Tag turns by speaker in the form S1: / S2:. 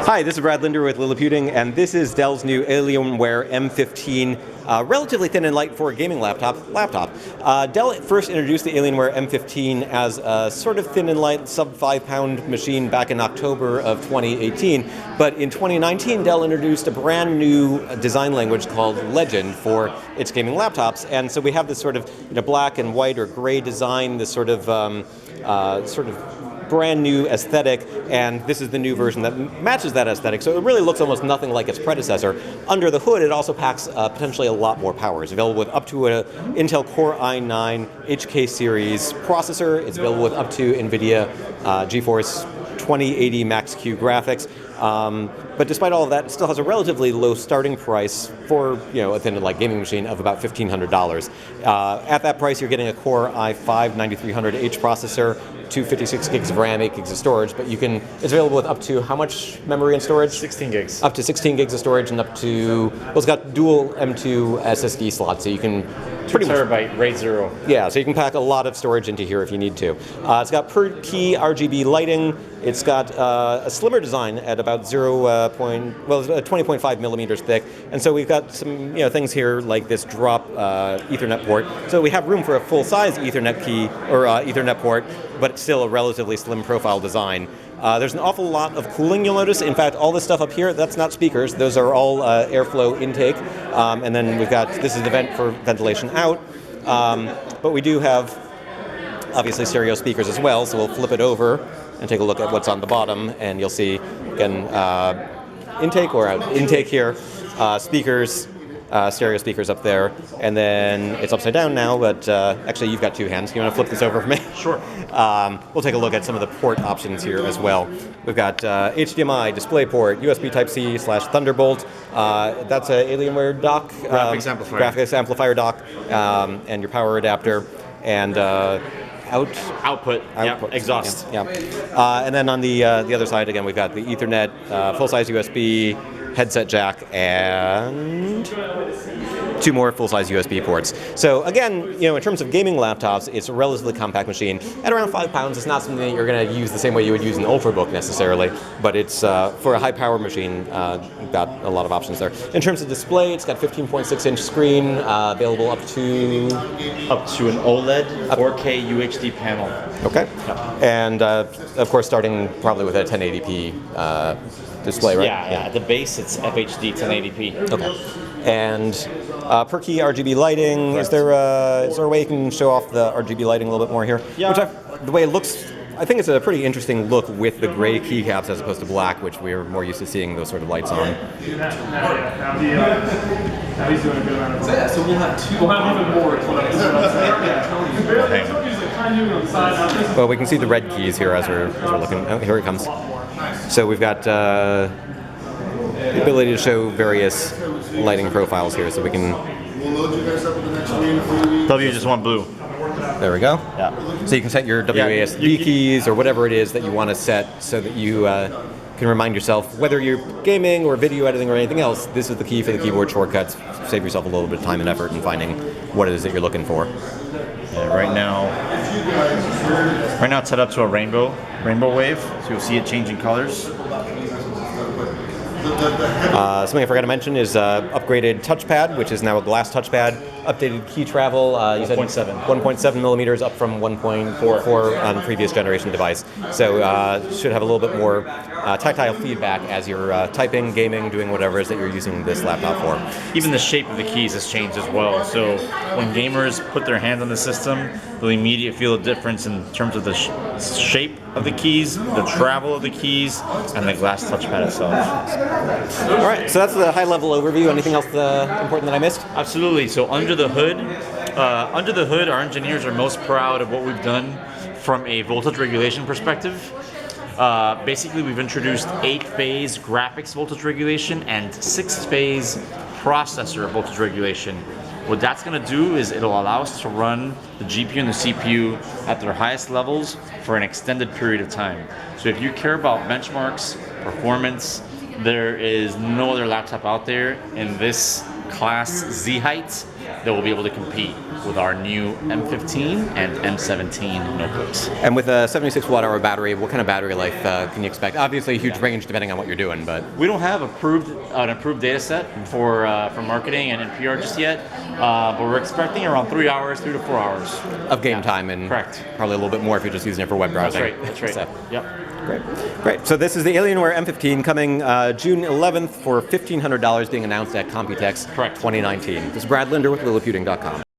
S1: Hi, this is Brad Linder with Liliputing, and this is Dell's new Alienware M15, relatively thin and light for a gaming laptop. Dell first introduced the Alienware M15 as a sort of thin and light, sub 5-pound machine back in October of 2018, but in 2019 Dell introduced a brand new design language called Legend for its gaming laptops, and so we have this sort of black and white or gray design, this sort of brand new aesthetic, and this is the new version that matches that aesthetic, so it really looks almost nothing like its predecessor. Under the hood, it also packs potentially a lot more power. It's available with up to an Intel Core i9 HK series processor. It's available with up to NVIDIA GeForce 2080 Max-Q graphics. But despite all of that, it still has a relatively low starting price for a thin and light gaming machine of about $1,500. At that price, you're getting a Core i5 9300H processor, 256 gigs of RAM, 8 gigs of storage, but it's available with up to how much memory and storage?
S2: 16 gigs.
S1: Up to 16 gigs of storage and up to, well, it's got dual M2 SSD slots, so you can
S2: 2 terabyte RAID 0.
S1: Yeah, so you can pack a lot of storage into here if you need to. It's got per key RGB lighting. It's got a slimmer design at about 20.5 millimeters thick, and so we've got some things here like this drop Ethernet port. So we have room for a full-size Ethernet key or Ethernet port, but it's still a relatively slim profile design. There's an awful lot of cooling, you'll notice. In fact, all this stuff up here, that's not speakers. Those are all airflow intake. And then we've got, this is the vent for ventilation out. But we do have, obviously, stereo speakers as well. So we'll flip it over and take a look at what's on the bottom. And you'll see, again, intake or out. Intake here, speakers, stereo speakers up there, and then it's upside down now, but actually you've got two hands. You want to flip this over for me?
S2: Sure.
S1: We'll take a look at some of the port options here as well. We've got HDMI, DisplayPort, USB Type-C / Thunderbolt. That's an Alienware dock. Graphics amplifier dock, and your power adapter, and
S2: output. Yep. Exhaust.
S1: Yeah. And then on the other side, again, we've got the Ethernet, full-size USB, headset jack, and 2 more full-size USB ports. So again, in terms of gaming laptops, it's a relatively compact machine. At around 5 pounds, it's not something that you're going to use the same way you would use an Ultrabook necessarily, but it's for a high-power machine, you've got a lot of options there. In terms of display, it's got 15.6-inch screen, available up to
S2: an OLED 4K UHD panel.
S1: Okay. Yep. And of course, starting probably with a 1080p display, right?
S2: Yeah. At the base, it's FHD 1080p.
S1: Okay. And per key RGB lighting. Correct. Is there a way you can show off the RGB lighting a little bit more here?
S2: Yeah.
S1: The way it looks, I think it's a pretty interesting look with the gray keycaps as opposed to black, which we're more used to seeing those sort of lights on.
S3: So we'll have two. We'll have even more.
S1: Well, we can see the red keys here as we're looking. Oh, here it comes. So we've got the ability to show various lighting profiles here, so we can.
S2: W just want blue.
S1: There we go.
S2: Yeah.
S1: So you can set your WASD keys or whatever it is that you want to set, so that you can remind yourself, whether you're gaming or video editing or anything else, this is the key for the keyboard shortcuts. Save yourself a little bit of time and effort in finding what it is that you're looking for.
S2: Yeah, right now it's set up to a rainbow wave, so you'll see it changing colors.
S1: Something I forgot to mention is upgraded touchpad, which is now a glass touchpad. Updated key travel, you said 1.7 millimeters up from 1.44 on previous generation device. So should have a little bit more tactile feedback as you're typing, gaming, doing whatever it is that you're using this laptop for.
S2: Even the shape of the keys has changed as well. So when gamers put their hands on the system, they'll immediately feel a difference in terms of the shape of the keys, the travel of the keys, and the glass touchpad itself.
S1: All right, so that's the high-level overview. Anything else important that I missed?
S2: Absolutely. So under the hood, our engineers are most proud of what we've done from a voltage regulation perspective. Basically, we've introduced 8-phase graphics voltage regulation and 6-phase processor voltage regulation. What that's going to do is it'll allow us to run the GPU and the CPU at their highest levels for an extended period of time. So if you care about benchmarks, performance, there is no other laptop out there in this class Z height that will be able to compete. with our new M15 and M17 notebooks.
S1: And with a 76 watt-hour battery, what kind of battery life can you expect? Obviously, a huge range depending on what you're doing, but
S2: We don't have an approved data set for marketing and PR just yet, but we're expecting around 3 hours, 3 to 4 hours
S1: of game time, and
S2: correct.
S1: probably a little bit more if you're just using it for web browsing.
S2: That's right.
S1: So,
S2: Yep.
S1: great. So this is the Alienware M15 coming June 11th for $1,500 being announced at Computex
S2: Correct.
S1: 2019. This is Brad Linder with Liliputing.com.